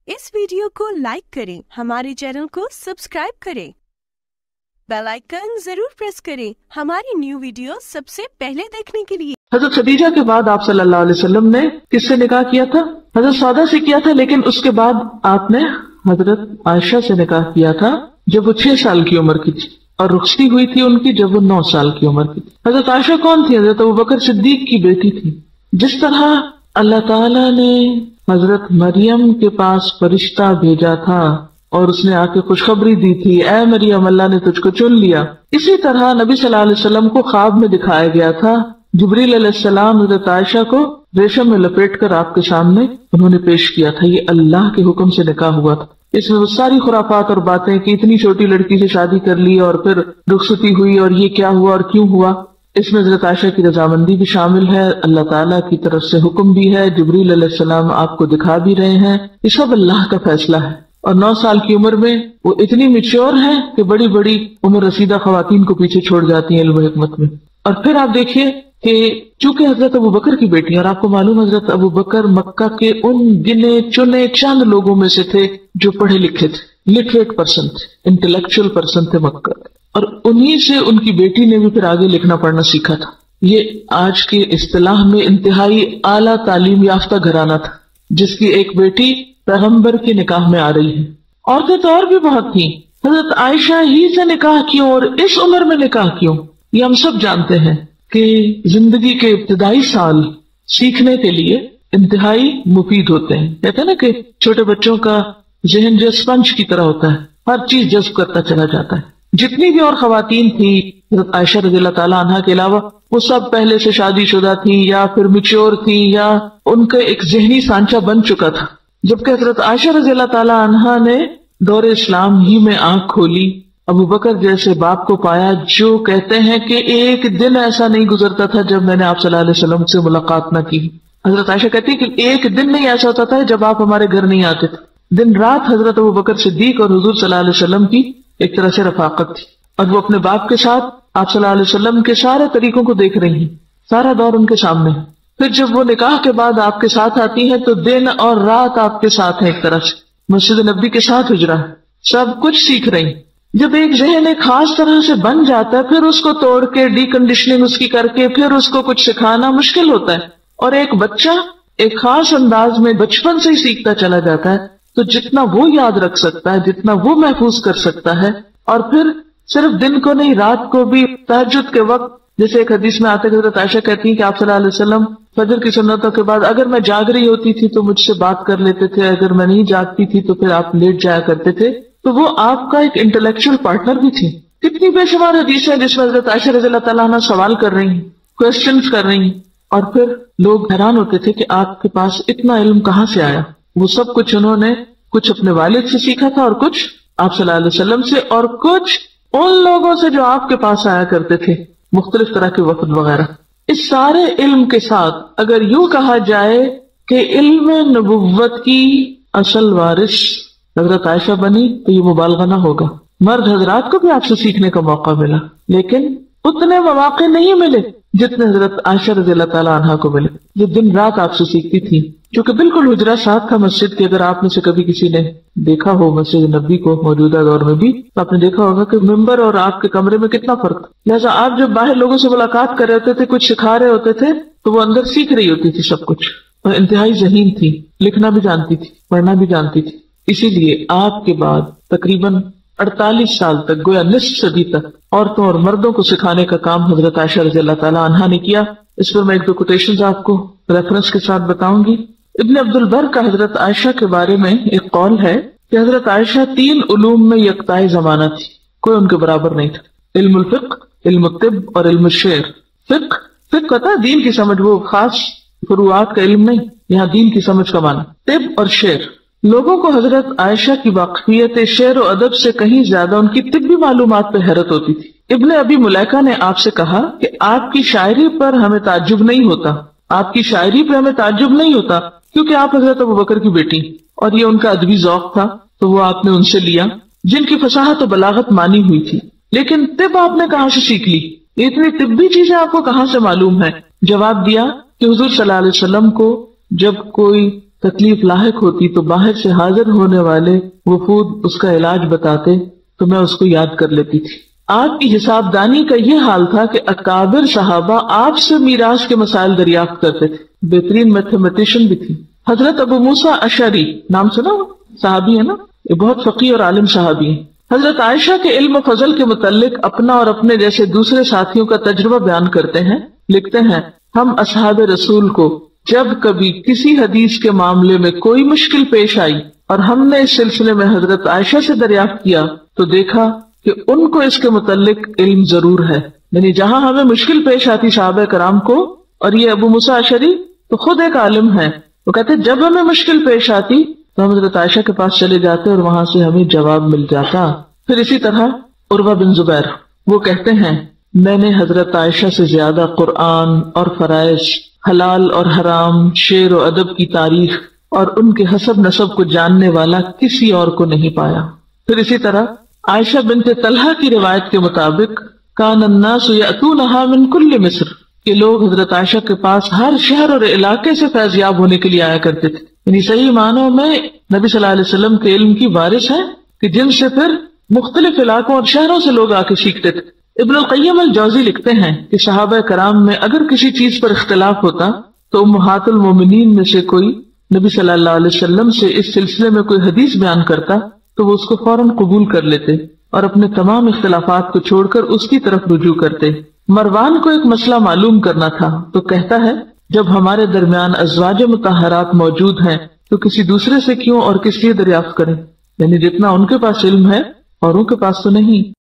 इस वीडियो को लाइक करें, हमारे चैनल को सब्सक्राइब करें, बेल आइकन जरूर प्रेस करें हमारी न्यू वीडियो सबसे पहले देखने के लिए। हजरत खदीजा के बाद आप सल्लल्लाहु अलैहि वसल्लम ने किससे निकाह किया था? हजरत सौदा से किया था, लेकिन उसके बाद आपने हजरत आयशा से निकाह किया था जब वो 6 साल की उम्र की थी, और रुखसती हुई थी उनकी जब वो 9 साल की उम्र की थी। हजरत आयशा कौन थी? हजरत अबू बकर सिद्दीक की बेटी थी। जिस तरह अल्लाह ताला ने हजरत मरियम के पास फरिश्ता भेजा था और उसने आके खुशखबरी दी थी, ऐ मरियम अल्लाह ने तुझको चुन लिया, इसी तरह नबी सल्लल्लाहु अलैहि वसल्लम को ख्वाब में दिखाया गया था। जिब्रील अलैहिस्सलाम हजरत आयशा को रेशम में लपेटकर आपके सामने उन्होंने पेश किया था। ये अल्लाह के हुक्म से निकाह हुआ था। इसमें वो सारी खुराफात और बातें कि इतनी छोटी लड़की से शादी कर ली और फिर रुखसती हुई और ये क्या हुआ और क्यों हुआ, इसमें हजरत आयशा की रजामंदी भी शामिल है, अल्लाह ताला की तरफ से हुक्म भी है, जिब्रील अलैहिस्सलाम आपको दिखा भी रहे हैं। ये सब अल्लाह का फैसला है। और 9 साल की उम्र में वो इतनी मिच्योर है कि बड़ी बड़ी उम्र रसीदा खवातीन को पीछे छोड़ जाती हैं इल्म हिकमत में। और फिर आप देखिए कि चूंकि हजरत अबू बकर की बेटी, और आपको मालूम हजरत अबू बकर मक्का के उन गिने चुने चंद लोगों में से थे जो पढ़े लिखे थे, लिटरेट पर्सन थे, इंटेलेक्चुअल पर्सन थे मक्का, और उन्हीं से उनकी बेटी ने भी फिर आगे लिखना पढ़ना सीखा था। ये आज के इस्तिलाह में इंतहाई आला तालीम याफ्ता घराना था, जिसकी एक बेटी पैगंबर के निकाह में आ रही है। औरतें तो और भी बहुत थी, हजरत आयशा ही से निकाह क्यों और इस उम्र में निकाह क्यों? ये हम सब जानते हैं कि जिंदगी के इब्तिदाई साल सीखने के लिए इंतहाई मुफीद होते हैं। कहते हैं ना कि छोटे बच्चों का जहन जो स्पंज की तरह होता है, हर चीज जज्ब करता चला जाता है। जितनी भी और खवातीन थी हजरत आयशा रज़ियल्लाहु ताला अन्हा के अलावा, वो सब पहले से शादीशुदा थी या फिर मिच्योर थी या उनका एक जहनी सांचा बन चुका था। जबकि हजरत आयशा रज़ियल्लाहु ताला अन्हा ने दौरे इस्लाम ही में आंख खोली, अबू बकर जैसे बाप को पाया जो कहते हैं कि एक दिन ऐसा नहीं गुजरता था जब मैंने आप सल्लल्लाहु अलैहि वसल्लम से मुलाकात न की। हजरत आयशा कहती है कि एक दिन नहीं ऐसा होता था जब आप हमारे घर नहीं आते थे। दिन रात हजरत अबू बकर सिद्दीक और हुजूर सल्लल्लाहु अलैहि वसल्लम की एक तरह से रफाकत थी, और वो अपने बाप के साथ आप सल्लल्लाहु अलैहि वसल्लम के सारे तरीकों को देख रही हैं, सारा दौर उनके सामने है। फिर जब वो निकाह के बाद आपके साथ आती हैं तो दिन और रात आपके साथ है, एक तरह से मस्जिद नबी के साथ हिजरा है, सब कुछ सीख रही। जब एक जहन एक खास तरह से बन जाता है, फिर उसको तोड़ के डीकंडीशनिंग उसकी करके फिर उसको कुछ सिखाना मुश्किल होता है। और एक बच्चा एक खास अंदाज में बचपन से ही सीखता चला जाता है, तो जितना वो याद रख सकता है, जितना वो महफूज कर सकता है, और फिर सिर्फ दिन को नहीं रात को भी तहज्जुद के वक्त, जैसे एक हदीस में आते हैं हजरत आयशा कहती हैं कि आप सल्लल्लाहु अलैहि वसल्लम फजर की सुन्नतों के बाद अगर मैं जाग रही होती थी तो मुझसे बात कर लेते थे, अगर मैं नहीं जागती थी तो फिर आप लेट जाया करते थे। तो वो आपका एक इंटेलेक्चुअल पार्टनर भी थी। कितनी बेशुमार हदीस है जिसमें हजरत आयशा रज़ियल्लाहु ताला अन्हा सवाल कर रही हैं, क्वेश्चंस कर रही हैं, और फिर लोग हैरान होते थे कि आपके पास इतना इल्म कहाँ से आया। वो सब कुछ उन्होंने कुछ अपने वालिद से सीखा था और कुछ आप सल्लल्लाहु अलैहि वसल्लम से, और कुछ उन लोगों से जो आपके पास आया करते थे, मुख्तलिफ तरह के वफद वगैरह। इस सारे इल्म के साथ अगर यूं कहा जाए कि इल्म नबुव्वत की असल वारिस हजरत आयशा बनी तो ये मुबालगा ना होगा। मर्द हजरात को भी आपसे सीखने का मौका मिला, लेकिन उतने मौके नहीं मिले जितने हजरत आयशा रज़ियल्लाहु ताला अन्हा को मिले, जो दिन रात आपसे सीखती थी। क्योंकि बिल्कुल हुजरा साथ था मस्जिद के। अगर आप में से कभी किसी ने देखा हो मस्जिद नबी को मौजूदा दौर में भी, तो आपने देखा होगा कि मिंबर और आपके कमरे में कितना फर्क था। लिहाजा आप जब बाहर लोगों से मुलाकात कर रहे होते थे, कुछ सिखा रहे होते थे, तो वो अंदर सीख रही होती थी सब कुछ, और इंतहाई ज़हीन थी, लिखना भी जानती थी, पढ़ना भी जानती थी। इसीलिए आपके बाद तकरीबन 48 साल तक, गोया निस्फ सदी तक, औरतों और मर्दों को सिखाने का काम हजरत आयशा रज़ियल्लाहु ताला अन्हा ने किया। इस पर मैं एक दो कोटेशंस आपको रेफरेंस के साथ बताऊंगी। इब्न अब्दुल बर का हजरत आयशा के बारे में एक कौल है कि हजरत आयशा 3 उलूम में यकताए जमाना थी, कोई उनके बराबर नहीं था। इल्मुल फिक्र, इल्मुल तिब और इल्मुल शेर। फिक्र पता है दीन की समझ, वो खास फुरुआत का इल्म नहीं, यहाँ दीन की समझ का माना। तिब और शेर, लोगों को हजरत आयशा की वाकफियत शेर और अदब से कहीं ज्यादा उनकी तिब्बी मालूमात पे हैरत होती थी। इब्ने अबी मुलैका ने आपसे कहा कि आपकी शायरी पर हमें ताज्जुब नहीं होता, आपकी शायरी पे हमें ताज्जुब नहीं होता, क्योंकि आप हजरत अबू बकर की बेटी, और ये उनका अदबी ज़ौक़ था तो वो आपने उनसे लिया, जिनकी फसाहत और बलागत मानी हुई थी। लेकिन तिब आपने कहाँ से सीख ली? इतनी तिब्बी चीजें आपको कहाँ से मालूम है? जवाब दिया कि हुजूर सल्लल्लाहु अलैहि वसल्लम को जब कोई تکلیف لاحق ہوتی تو باہر سے حاضر ہونے والے وفود اس کا علاج بتاتے تو میں اس کو یاد کر لیتی تھی۔ آپ کی حساب دانی کا یہ حال تھا کہ اکابر صحابہ آپ سے میراث کے مسائل دریافت کرتے تھے، بہترین میتھمیٹیشین بھی تھی۔ حضرت ابو موسیٰ اشعری، نام سنا ہو؟ صحابی ہے نا، یہ بہت فقیہ اور عالم صحابی ہیں۔ حضرت عائشہ کے علم و فضل کے متعلق اپنا اور اپنے جیسے دوسرے ساتھیوں کا تجربہ بیان کرتے ہیں، لکھتے ہیں ہم اصحاب رسول کو جب کبھی کسی حدیث کے معاملے میں کوئی مشکل پیش آئی اور ہم نے اس سلسلے میں حضرت عائشہ سے دریافت کیا تو دیکھا کہ ان کو اس کے متعلق علم ضرور ہے، یعنی جہاں ہمیں مشکل پیش آتی صحابہ کرام کو، اور یہ ابو موسیٰ اشعری تو خود ایک عالم ہے، وہ کہتے جب ہمیں مشکل پیش آتی تو ہم حضرت عائشہ کے پاس چلے جاتے اور وہاں سے ہمیں جواب مل جاتا۔ پھر اسی طرح عروہ بن زبیر، وہ کہتے ہیں میں نے حضرت عائشہ سے زیادہ قرآن اور فرائض، حلال اور حرام، شعر و ادب کی تاریخ اور ان کے حسب نسب کو جاننے والا کسی اور کو نہیں پایا۔ پھر اسی طرح عائشہ بنت طلحہ کی روایت کے مطابق کان الناس یأتونہا من کل مصر، کہ لوگ حضرت عائشہ کے پاس ہر شہر اور علاقے سے فیض یاب ہونے کے لیے آیا کرتے تھے، یعنی صحیح معنوں میں نبی صلی اللہ علیہ وسلم کے علم کی وارث ہیں کہ جن سے پھر مختلف علاقوں اور شہروں سے لوگ آ کے سیکھتے تھے۔ ابن القیم الجوزی لکھتے ہیں کہ صحابہ کرام میں اگر کسی چیز پر اختلاف ہوتا تو امہات المومنین میں سے کوئی نبی صلی اللہ علیہ وسلم سے اس سلسلے میں کوئی حدیث بیان کرتا تو وہ اس کو فوراً قبول کر لیتے اور اپنے تمام اختلافات کو چھوڑ کر اس کی طرف رجوع کرتے۔ مروان کو ایک مسئلہ معلوم کرنا تھا تو کہتا ہے جب ہمارے درمیان ازواج مطہرات موجود ہیں تو کسی دوسرے سے کیوں اور کس لیے دریافت کریں، یعنی جتنا ان کے پاس علم ہے اوروں کے پاس تو نہیں۔